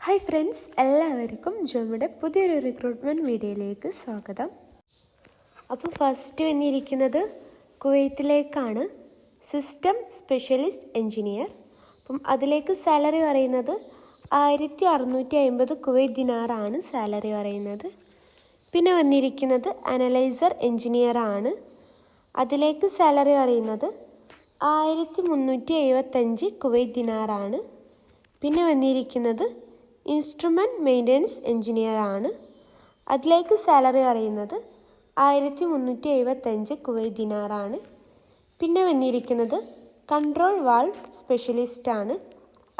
Hi friends, എല്ലാവർക്കും ജോമിയുടെ പുതിയൊരു recruitment വീഡിയോയിലേക്ക് സ്വാഗതം. അപ്പോൾ ഫസ്റ്റ് വന്നിരിക്കുന്നത് കുവൈത്തിലേക്കാണ്, സിസ്റ്റം സ്പെഷ്യലിസ്റ്റ് എൻജിനീയർ. അപ്പം അതിലേക്ക് സാലറി പറയുന്നത് 1650 കുവൈറ്റ് ദിനാറാണ് സാലറി പറയുന്നത്. പിന്നെ വന്നിരിക്കുന്നത് അനലൈസർ എൻജിനീയർ ആണ്. അതിലേക്ക് സാലറി പറയുന്നത് 1375 കുവൈറ്റ് ദിനാറാണ്. പിന്നെ വന്നിരിക്കുന്നത് ഇൻസ്ട്രുമെൻറ്റ് മെയിൻ്റനൻസ് എൻജിനീയർ ആണ്. അതിലേക്ക് സാലറി പറയുന്നത് 1375 കുവൈറ്റ് ദിനാറാണ്. പിന്നെ വന്നിരിക്കുന്നത് കൺട്രോൾ വാൾവ് സ്പെഷ്യലിസ്റ്റ് ആണ്.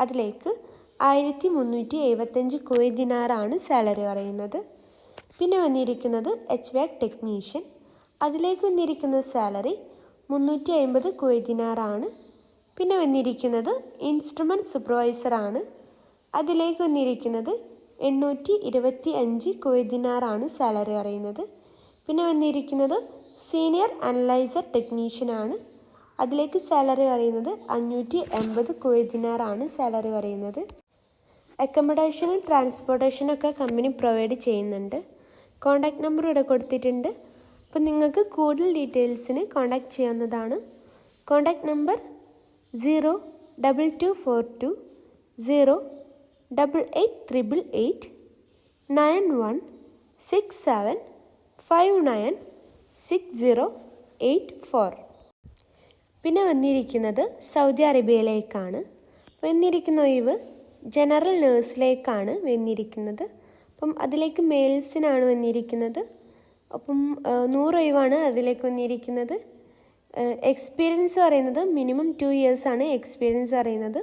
അതിലേക്ക് 1375 കുവൈറ്റ് ദിനാറാണ് സാലറി പറയുന്നത്. പിന്നെ വന്നിരിക്കുന്നത് HVAC ടെക്നീഷ്യൻ. അതിലേക്ക് വന്നിരിക്കുന്ന സാലറി 350 കുവൈറ്റ് ദിനാറാണ്. പിന്നെ വന്നിരിക്കുന്നത് ഇൻസ്ട്രുമെൻറ്റ് സൂപ്പർവൈസർ ആണ്. അതിലേക്ക് വന്നിരിക്കുന്നത് 825 കുവൈറ്റ് ദിനാറാണ് സാലറി പറയുന്നത്. പിന്നെ വന്നിരിക്കുന്നത് സീനിയർ അനലൈസർ ടെക്നീഷ്യൻ ആണ്. അതിലേക്ക് സാലറി പറയുന്നത് 580 കുവൈറ്റ് ദിനാറാണ് സാലറി പറയുന്നത്. അക്കോമഡേഷനും ട്രാൻസ്പോർട്ടേഷനും ഒക്കെ കമ്പനി പ്രൊവൈഡ് ചെയ്യുന്നുണ്ട്. കോൺടാക്റ്റ് നമ്പർ ഇവിടെ കൊടുത്തിട്ടുണ്ട്. അപ്പോൾ നിങ്ങൾക്ക് കൂടുതൽ ഡീറ്റെയിൽസിന് കോൺടാക്റ്റ് ചെയ്യാവുന്നതാണ്. Contact number 02242 08888 9167596084. പിന്നെ വന്നിരിക്കുന്നത് സൗദി അറേബ്യയിലേക്കാണ്. വന്നിരിക്കുന്ന ഒഴിവ് ജനറൽ നേഴ്സിലേക്കാണ് വന്നിരിക്കുന്നത്. അപ്പം അതിലേക്ക് മെയിൽസിനാണ് വന്നിരിക്കുന്നത്. അപ്പം 100 ഒഴിവാണ് അതിലേക്ക് വന്നിരിക്കുന്നത്. എക്സ്പീരിയൻസ് പറയുന്നത് മിനിമം 2 years ആണ് എക്സ്പീരിയൻസ് പറയുന്നത്.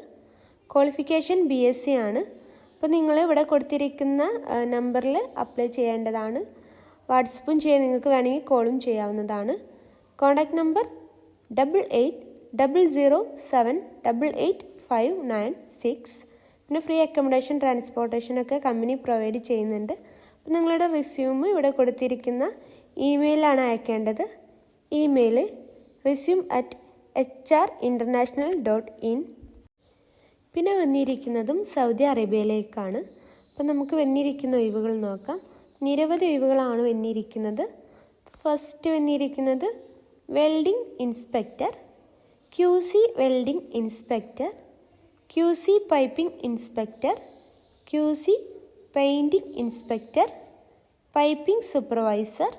ക്വാളിഫിക്കേഷൻ BSc ആണ്. അപ്പോൾ നിങ്ങൾ ഇവിടെ കൊടുത്തിരിക്കുന്ന നമ്പറിൽ അപ്ലൈ ചെയ്യേണ്ടതാണ്. വാട്സപ്പും ചെയ്യാൻ നിങ്ങൾക്ക് വേണമെങ്കിൽ കോളും ചെയ്യാവുന്നതാണ്. Contact number 8800788596. പിന്നെ ഫ്രീ അക്കോമഡേഷൻ ട്രാൻസ്പോർട്ടേഷനൊക്കെ കമ്പനി പ്രൊവൈഡ് ചെയ്യുന്നുണ്ട്. അപ്പോൾ നിങ്ങളുടെ റിസ്യൂം ഇവിടെ കൊടുത്തിരിക്കുന്ന ഇമെയിലാണ് അയക്കേണ്ടത്. Email resume@hrinternational.in. പിന്നെ വന്നിരിക്കുന്നതും സൗദി അറേബ്യയിലേക്കാണ്. അപ്പോൾ നമുക്ക് വന്നിരിക്കുന്ന ഒഴിവുകൾ നോക്കാം. നിരവധി ഒഴിവുകളാണ് വന്നിരിക്കുന്നത്. ഫസ്റ്റ് വന്നിരിക്കുന്നത് welding inspector, QC welding inspector, QC piping inspector, QC painting inspector, piping supervisor,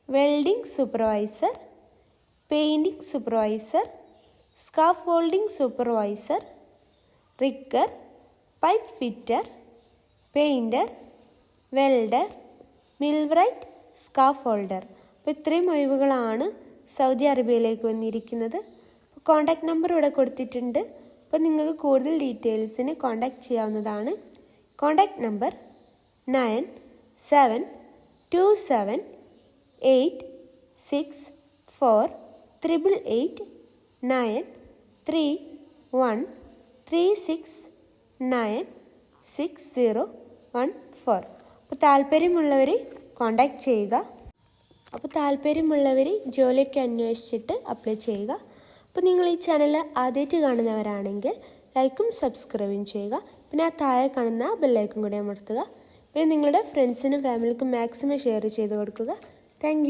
welding supervisor, painting supervisor, scaffolding supervisor, rigger, pipe fitter, painter, welder, millwright, scaffolder. അപ്പോൾ ഇത്രയും ഒഴിവുകളാണ് സൗദി അറേബ്യയിലേക്ക് വന്നിരിക്കുന്നത്. കോൺടാക്റ്റ് നമ്പർ ഇവിടെ കൊടുത്തിട്ടുണ്ട്. അപ്പോൾ നിങ്ങൾക്ക് കൂടുതൽ ഡീറ്റെയിൽസിന് കോൺടാക്റ്റ് ചെയ്യാവുന്നതാണ്. Contact number 972786489313696014. അപ്പോൾ താല്പര്യമുള്ളവർ കോൺടാക്റ്റ് ചെയ്യുക. അപ്പോൾ താല്പര്യമുള്ളവർ ജോലിയൊക്കെ അന്വേഷിച്ചിട്ട് അപ്ലൈ ചെയ്യുക. അപ്പോൾ നിങ്ങൾ ഈ ചാനൽ ആദ്യമായിട്ട് കാണുന്നവരാണെങ്കിൽ ലൈക്കും സബ്സ്ക്രൈബും ചെയ്യുക. പിന്നെ ആ താഴെ കാണുന്ന ബെല്ലൈക്കും കൂടി അമർത്തുക. പിന്നെ നിങ്ങളുടെ ഫ്രണ്ട്സിനും ഫാമിലിക്കും മാക്സിമം ഷെയർ ചെയ്ത് കൊടുക്കുക. താങ്ക്